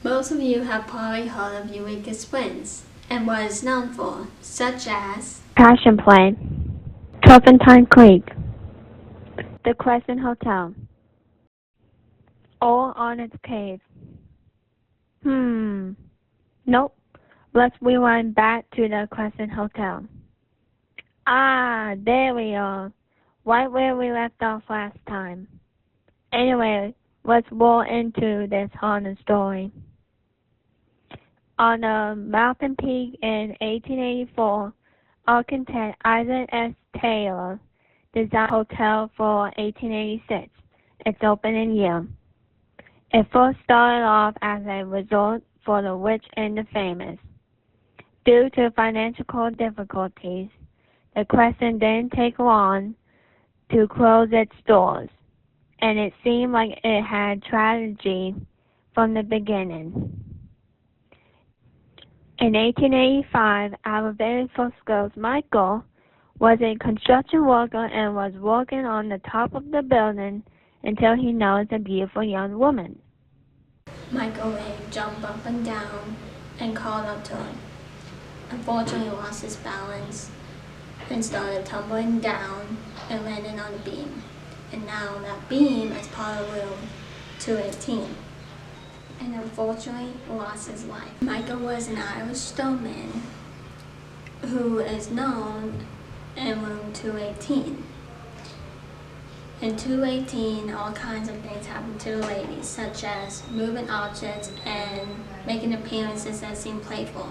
Most of you have probably heard of Eureka Springs and what it's known for, such as Passion Play, Turpentine Creek, the Crescent Hotel, all on its cave. Nope. Let's rewind back to the Crescent Hotel. Ah, there we are. Right where we left off last time. Anyway, let's roll into this haunted story. On a mountain peak in 1884, architect Isaac S. Taylor designed a hotel for 1886, its opening year. It first started off as a resort for the rich and the famous. Due to financial difficulties, the Crescent didn't take long to close its doors, and it seemed like it had tragedy from the beginning. In 1885, our very first ghost, Michael, was a construction worker and was working on the top of the building until he noticed a beautiful young woman. Michael jumped up and down and called up to him. Unfortunately, he lost his balance and started tumbling down and landing on the beam. And now that beam is part of room 218. And unfortunately lost his life. Michael was an Irish stoneman who is known in room 218. In 218, all kinds of things happen to the ladies, such as moving objects and making appearances that seem playful.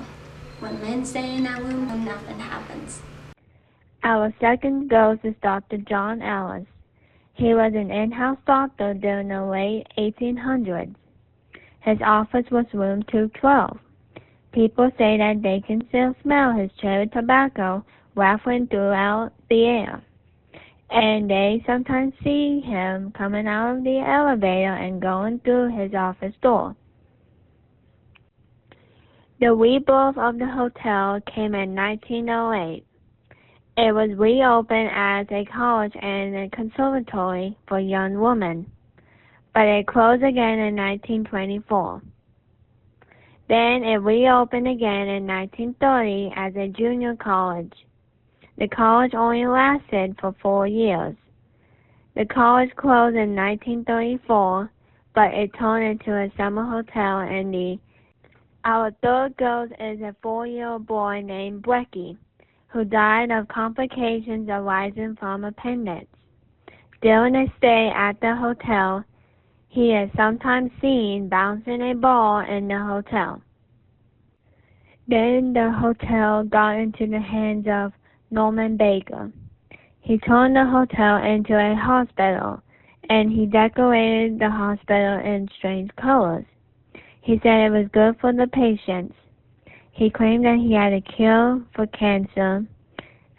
When men stay in that room, nothing happens. Our second ghost is Dr. John Ellis. He was an in-house doctor during the late 1800s. His office was room 212. People say that they can still smell his cherry tobacco wafting throughout the air. And they sometimes see him coming out of the elevator and going through his office door. The rebirth of the hotel came in 1908. It was reopened as a college and a conservatory for young women, but it closed again in 1924. Then it reopened again in 1930 as a junior college. The college only lasted for 4 years. The college closed in 1934, but it turned into a summer hotel Our third ghost is a 4-year-old boy named Brecky, who died of complications arising from appendix. During his stay at the hotel, he is sometimes seen bouncing a ball in the hotel. Then the hotel got into the hands of Norman Baker. He turned the hotel into a hospital, and he decorated the hospital in strange colors. He said it was good for the patients. He claimed that he had a cure for cancer.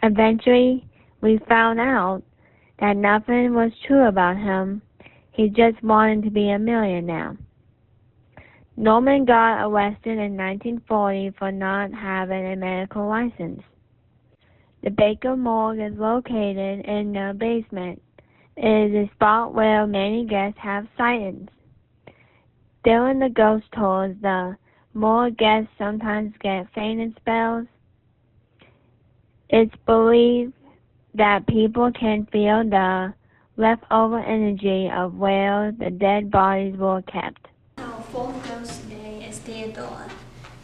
Eventually, we found out that nothing was true about him. He just wanted to be a millionaire. Norman got arrested in 1940 for not having a medical license. The Baker Morgue is located in the basement. It is a spot where many guests have sightings. During the ghost tours, the morgue guests sometimes get fainting spells. It's believed that people can feel the leftover energy of where the dead bodies were kept. Our fourth ghost today is Theodora.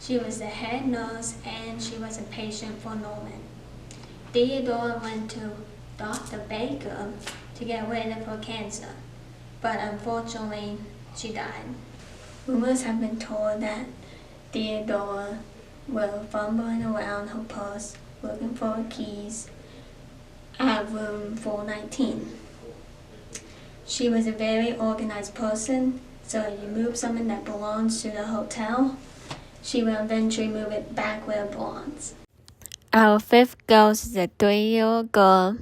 She was the head nurse and she was a patient for Norman. Theodora went to Dr. Baker to get rid of her cancer, but unfortunately she died. Rumors have been told that Theodora was fumbling around her purse looking for her keys at room 419. She was a very organized person, so if you move something that belongs to the hotel, she will eventually move it back where it belongs. Our fifth ghost is a 3-year-old girl.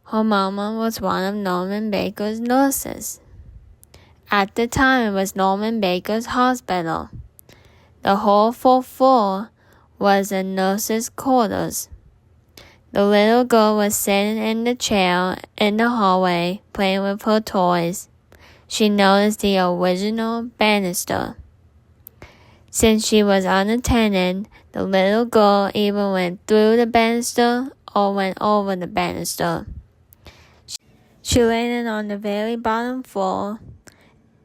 Her mama was one of Norman Baker's nurses. At the time, it was Norman Baker's hospital. The whole 4th floor was a nurse's quarters. The little girl was sitting in the chair in the hallway playing with her toys. She noticed the original banister. Since she was unattended, the little girl even went through the banister or went over the banister. She landed on the very bottom floor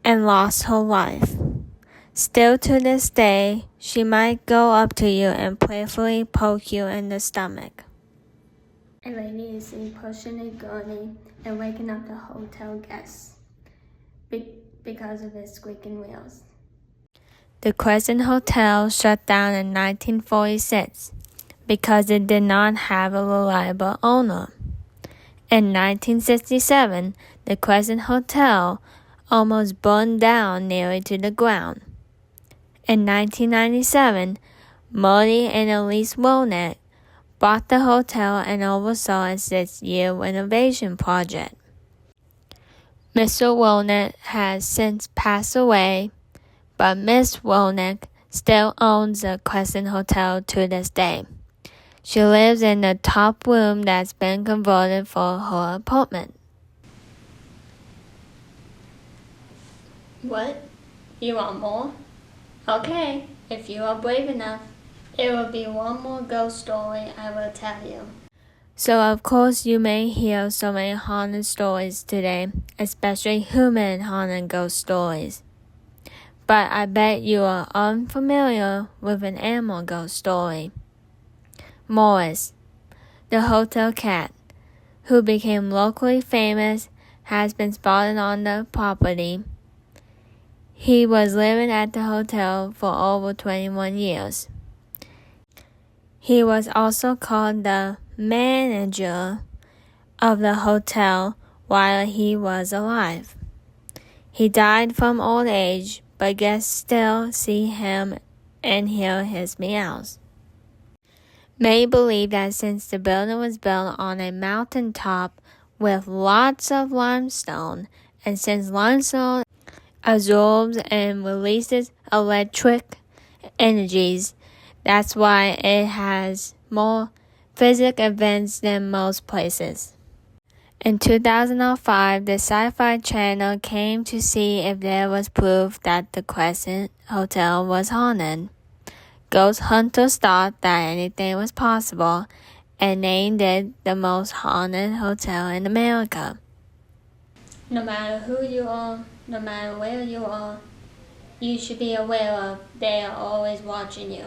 and lost her life. Still to this day, she might go up to you and playfully poke you in the stomach. A lady is seen pushing a gurney and waking up the hotel guests because of its squeaking wheels. The Crescent Hotel shut down in 1946 because it did not have a reliable owner. In 1967, the Crescent Hotel almost burned down nearly to the ground. In 1997, Marty and Elise Womack bought the hotel and oversaw its 6-year renovation project. Mr. Womack has since passed away, but Miss Womack still owns the Crescent Hotel to this day. She lives in the top room that's been converted for her apartment. What? You want more? Okay, if you are brave enough, it will be one more ghost story I will tell you. So of course you may hear so many haunted stories today, especially human haunted ghost stories. But I bet you are unfamiliar with an animal ghost story. Morris, the hotel cat, who became locally famous, has been spotted on the property. He was living at the hotel for over 21 years. He was also called the manager of the hotel while he was alive. He died from old age, but guests still see him and hear his meows. Many believe that since the building was built on a mountaintop with lots of limestone, and since limestone absorbs and releases electric energies, that's why it has more physical events than most places. In 2005, the Sci-Fi Channel came to see if there was proof that the Crescent Hotel was haunted. Ghost hunters thought that anything was possible and named it the most haunted hotel in America. No matter who you are, no matter where you are, you should be aware of they are always watching you.